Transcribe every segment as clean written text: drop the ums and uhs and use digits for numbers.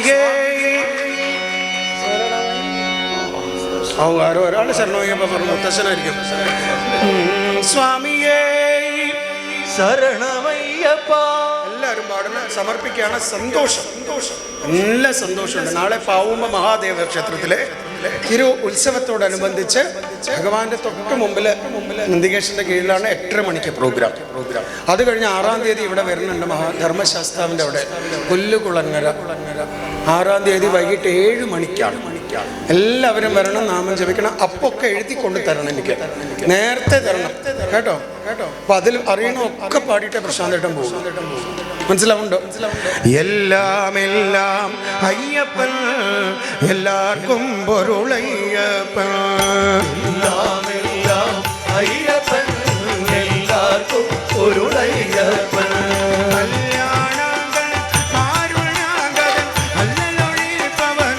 സ്വാമിയേ ആരോ ഒരാൾ ശരണമയ്യപ്പ പറഞ്ഞു, മുത്തശ്ശനായിരിക്കും. സ്വാമിയേ ശരണമയ്യപ്പ. എല്ലാവരും പാടുന്ന സമർപ്പിക്കുകയാണ്. സന്തോഷം, നല്ല സന്തോഷമുണ്ട്. നാളെ പാവുമ്പ മഹാദേവ ക്ഷേത്രത്തിലെ തിരു ഉത്സവത്തോടനുബന്ധിച്ച് ഭഗവാന്റെ തൊട്ട് മുമ്പിൽ നന്ദികേശന്റെ കീഴിലാണ് 8:30 മണിക്ക് പ്രോഗ്രാം. അത് കഴിഞ്ഞ് 6-ാം തീയതി ഇവിടെ വരുന്നുണ്ട് ധർമ്മശാസ്താവിൻ്റെ അവിടെ പുല്ലുകുളങ്ങര. 6-ാം തീയതി വൈകിട്ട് 7 മണിക്കാണ്. എല്ലാവരും വരണം, നാമം ജപിക്കണം. അപ്പൊക്കെ എഴുതി കൊണ്ട് തരണം, എനിക്ക് നേരത്തെ തരണം കേട്ടോ. അപ്പൊ അതിൽ അറിയണമൊക്കെ പാടിയിട്ട് പ്രശാന്തേട്ടൻ പോകും. മനസ്സിലാവുണ്ടോ? എല്ലാം എല്ലാം അയ്യപ്പൻ, എല്ലാവർക്കും പൊരുളയ്യപ്പൻ. എല്ലാം എല്ലാം അയ്യപ്പൻ, എല്ലാവർക്കും പൊരുളയ്യപ്പൻ. എല്ലാം എല്ലാം അയ്യപ്പൻ, എല്ലാവർക്കും പൊരുളയ്യപ്പൻ.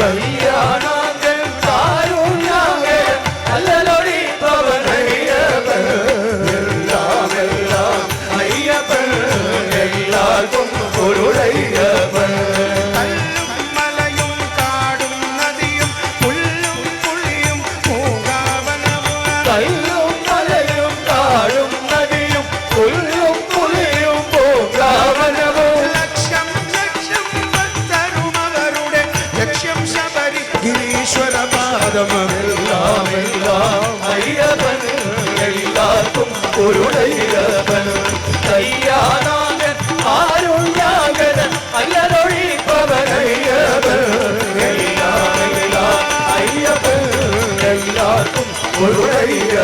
കയ്യാനാഥൻ കാരുണ്യാകരൻ, അല്ലലൊഴിപ്പവനയ്യപ്പൻ. എല്ലാം എല്ലാം അയ്യപ്പൻ, എല്ലാവർക്കും പൊരുളയ്യപ്പൻ. പൊരുളയ്യപ്പൻ കയ്യാനാഥൻ കാരുണ്യാകരൻ, അല്ലലൊഴിപ്പവനയ്യപ്പൻ. എല്ലാം എല്ലാം അയ്യപ്പൻ, എല്ലാവർക്കും പൊരുളയ്യപ്പൻ.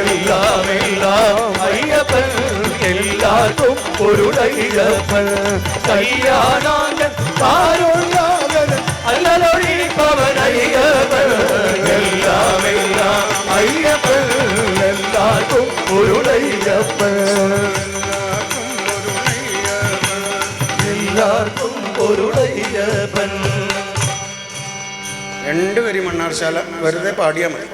എല്ലാം എല്ലാം അയ്യപ്പൻ, എല്ലാവർക്കും പൊരുളയ്യപ്പൻ. കയ്യാനാഥൻ കാരുണ്യാകരൻ, അല്ലലൊഴിപ്പവനയ്യപ്പൻ. എല്ലാം എല്ലാം അയ്യപ്പൻ, എല്ലാവർക്കും പൊരുളയ്യപ്പൻ. എല്ലാവർക്കും പൊരുളയ്യപ്പൻ. 2 വരി മണ്ണാർശാല വെറുതെ പാടിയാൽ മതി.